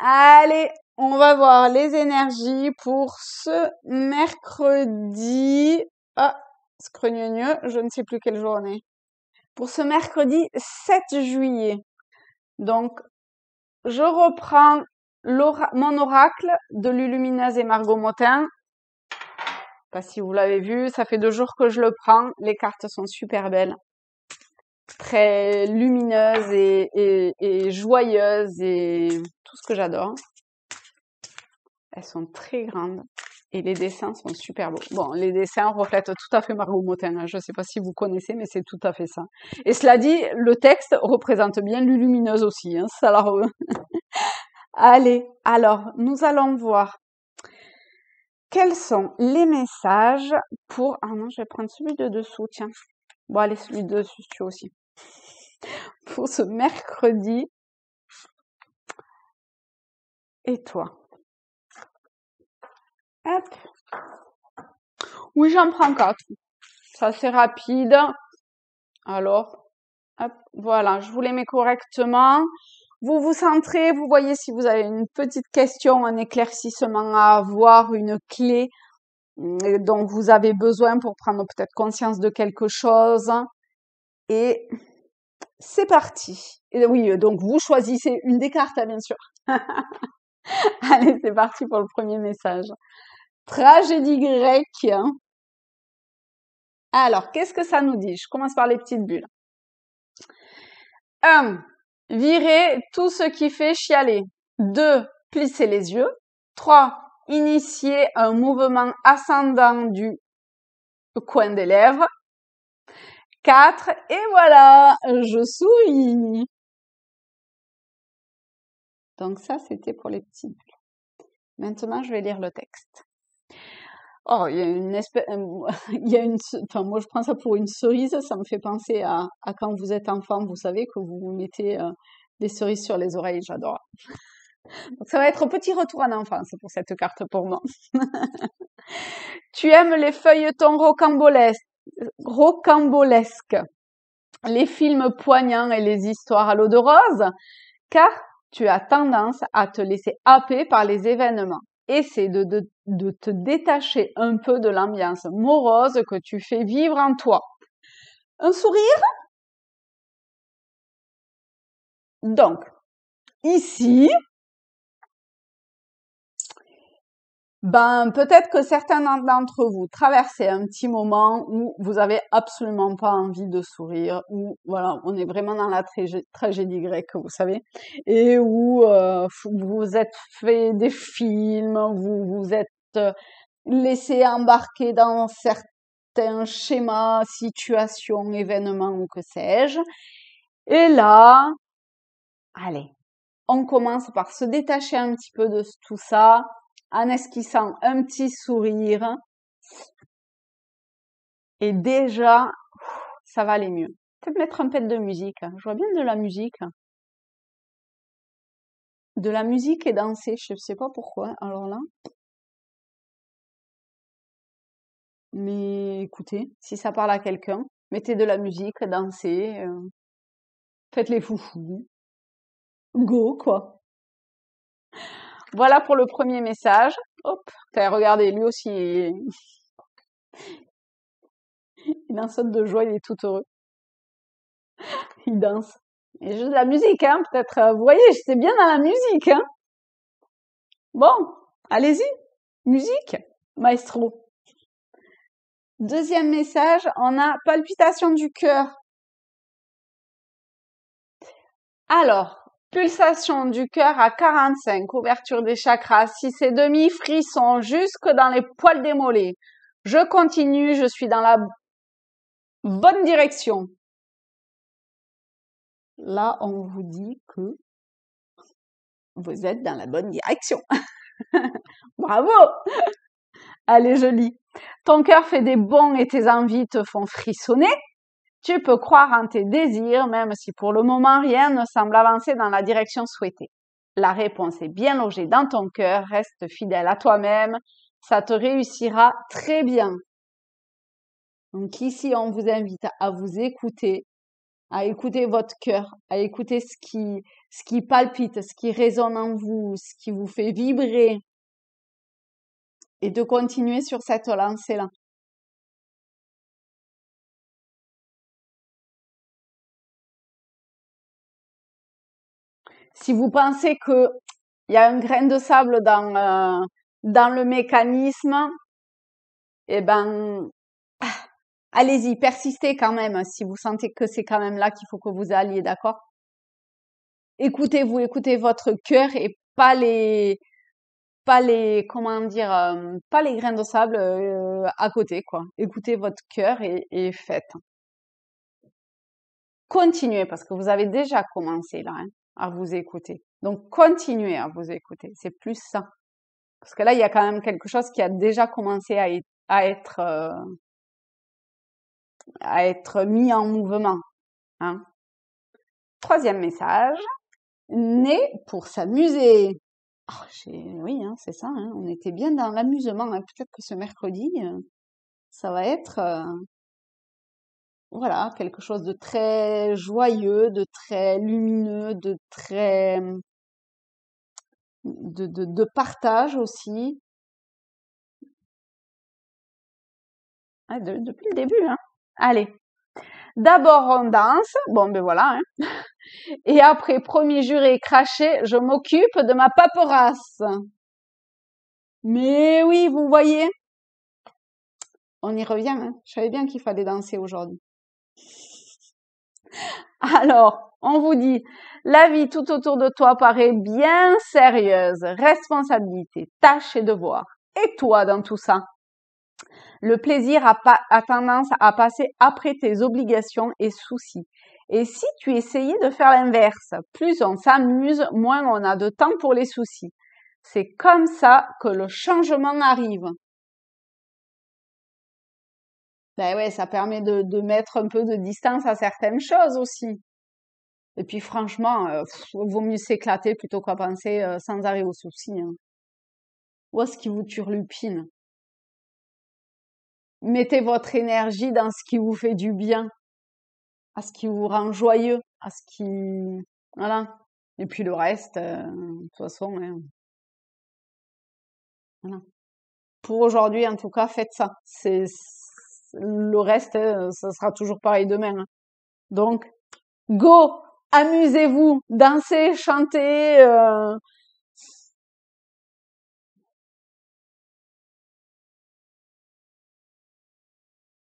Allez, on va voir les énergies pour ce mercredi. Ah, scrogneux, je ne sais plus quelle journée. Pour ce mercredi 7 juillet. Donc, je reprends mon oracle de Lulumineuse et Margot Motin. Pas si vous l'avez vu, ça fait 2 jours que je le prends. Les cartes sont super belles. Très lumineuses et joyeuses et tout ce que j'adore. Elles sont très grandes et les dessins sont super beaux. Bon, les dessins reflètent tout à fait Margot Motin, hein. Je ne sais pas si vous connaissez, mais c'est tout à fait ça. Et cela dit, le texte représente bien Lulumineuse aussi, hein, ça la Allez, alors, nous allons voir quels sont les messages pour... Ah non, je vais prendre celui de dessous, tiens. Bon, allez, celui de dessus aussi. Pour ce mercredi. Et toi? Hop. Oui, j'en prends 4. Ça, c'est rapide. Alors, hop, voilà, je vous les mets correctement. Vous vous centrez, vous voyez si vous avez une petite question, un éclaircissement à avoir, une clé dont vous avez besoin pour prendre peut-être conscience de quelque chose. Et c'est parti. Et oui, donc vous choisissez une des cartes, hein, bien sûr. Allez, c'est parti pour le premier message. Tragédie grecque. Alors, qu'est-ce que ça nous dit? Je commence par les petites bulles. 1. Virer tout ce qui fait chialer. 2. Plisser les yeux. 3. Initier un mouvement ascendant du coin des lèvres. 4. Et voilà, je souris. Donc ça, c'était pour les petites bulles. Maintenant, je vais lire le texte. Oh, il y a une espèce, enfin, moi je prends ça pour une cerise, ça me fait penser à quand vous êtes enfant, vous savez que vous vous mettez des cerises sur les oreilles, j'adore. Donc ça va être petit retour en enfance pour cette carte pour moi. Tu aimes les feuilletons rocambolesques, les films poignants et les histoires à l'eau de rose, car tu as tendance à te laisser happer par les événements. Essaie de te détacher un peu de l'ambiance morose que tu fais vivre en toi. Un sourire? Donc, ici, ben, peut-être que certains d'entre vous traversez un petit moment où vous avez absolument pas envie de sourire, où voilà, on est vraiment dans la tragédie grecque, vous savez, et où vous êtes fait des films, vous vous êtes laissé embarquer dans certains schémas, situations, événements ou que sais-je. Et là, allez, on commence par se détacher un petit peu de tout ça, en esquissant un petit sourire. Et déjà, ça va aller mieux. Peut-être mettre un peu de musique. Je vois bien de la musique. De la musique et danser, je sais pas pourquoi. Alors là. Mais écoutez, si ça parle à quelqu'un, mettez de la musique, dansez, faites les foufous. Go, quoi. Voilà pour le premier message. Hop, regardez, lui aussi, il en saute de joie, il est tout heureux. Il danse. Et juste de la musique, hein, peut-être. Vous voyez, j'étais bien dans la musique, hein. Bon, allez-y. Musique, maestro. Deuxième message, on a palpitation du cœur. Alors, pulsation du cœur à 45, ouverture des chakras, 6 et demi, frisson jusque dans les poils des mollets. Je continue, je suis dans la bonne direction. Là, on vous dit que vous êtes dans la bonne direction. Bravo! Allez, je lis. Ton cœur fait des bonds et tes envies te font frissonner. Tu peux croire en tes désirs, même si pour le moment rien ne semble avancer dans la direction souhaitée. La réponse est bien logée dans ton cœur, reste fidèle à toi-même, ça te réussira très bien. Donc ici, on vous invite à vous écouter, à écouter votre cœur, à écouter ce qui palpite, ce qui résonne en vous, ce qui vous fait vibrer, et de continuer sur cette lancée-là. Si vous pensez que il y a un grain de sable dans le mécanisme, eh ben, allez-y, persistez quand même, si vous sentez que c'est quand même là qu'il faut que vous alliez, d'accord? Écoutez-vous, écoutez votre cœur et pas les, comment dire, pas les grains de sable à côté, quoi. Écoutez votre cœur et faites. Continuez, parce que vous avez déjà commencé là, hein, à vous écouter. Donc, continuez à vous écouter. C'est plus ça. Parce que là, il y a quand même quelque chose qui a déjà commencé à être mis en mouvement. Hein. Troisième message. Né pour s'amuser. Oh, oui, hein, c'est ça. Hein, on était bien dans l'amusement. Hein. Peut-être que ce mercredi, ça va être voilà, quelque chose de très joyeux, de très lumineux, de très de partage aussi. Ah, depuis le début, hein. Allez. D'abord on danse, bon ben voilà, hein. Et après, promis, juré, craché, je m'occupe de ma paperasse. Mais oui, vous voyez, on y revient, hein. Je savais bien qu'il fallait danser aujourd'hui. Alors, on vous dit, la vie tout autour de toi paraît bien sérieuse, responsabilité, tâches et devoirs. Et toi dans tout ça? Le plaisir a tendance à passer après tes obligations et soucis. Et si tu essayais de faire l'inverse, plus on s'amuse, moins on a de temps pour les soucis. C'est comme ça que le changement arrive. Ben ouais, ça permet de mettre un peu de distance à certaines choses aussi. Et puis franchement, vaut mieux s'éclater plutôt qu'à penser sans arrêt aux soucis. Hein. Où est-ce qui vous turlupine? Mettez votre énergie dans ce qui vous fait du bien, à ce qui vous rend joyeux, à ce qui... Voilà. Et puis le reste, de toute façon, hein, voilà. Pour aujourd'hui, en tout cas, faites ça. Le reste, ça sera toujours pareil demain. Hein. Donc, go! Amusez-vous, dansez, chantez.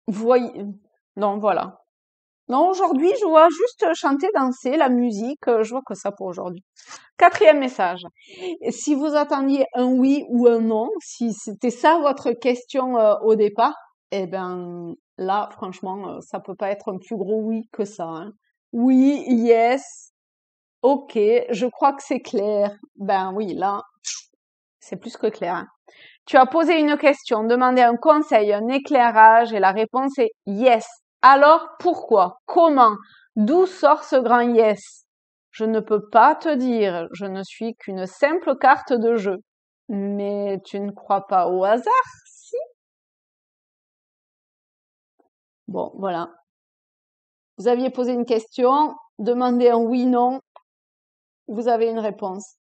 Voyez. Non, voilà. Non, aujourd'hui, je vois juste chanter, danser, la musique. Je vois que ça pour aujourd'hui. Quatrième message. Si vous attendiez un oui ou un non, si c'était ça votre question au départ, eh ben là, franchement, ça peut pas être un plus gros oui que ça. Hein. Oui, yes, ok, je crois que c'est clair. Ben oui, là, c'est plus que clair. Hein. Tu as posé une question, demandé un conseil, un éclairage, et la réponse est yes. Alors, pourquoi? Comment? D'où sort ce grand yes? Je ne peux pas te dire, je ne suis qu'une simple carte de jeu. Mais tu ne crois pas au hasard, si? Bon, voilà. Vous aviez posé une question, demandé un oui-non, vous avez une réponse.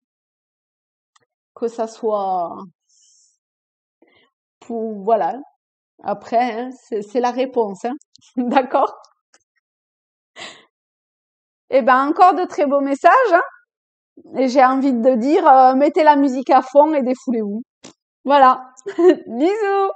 Que ça soit pour, voilà. Après, hein, c'est la réponse, hein. D'accord? Eh ben, encore de très beaux messages, hein. Et j'ai envie de dire, mettez la musique à fond et défoulez-vous. Voilà. Bisous!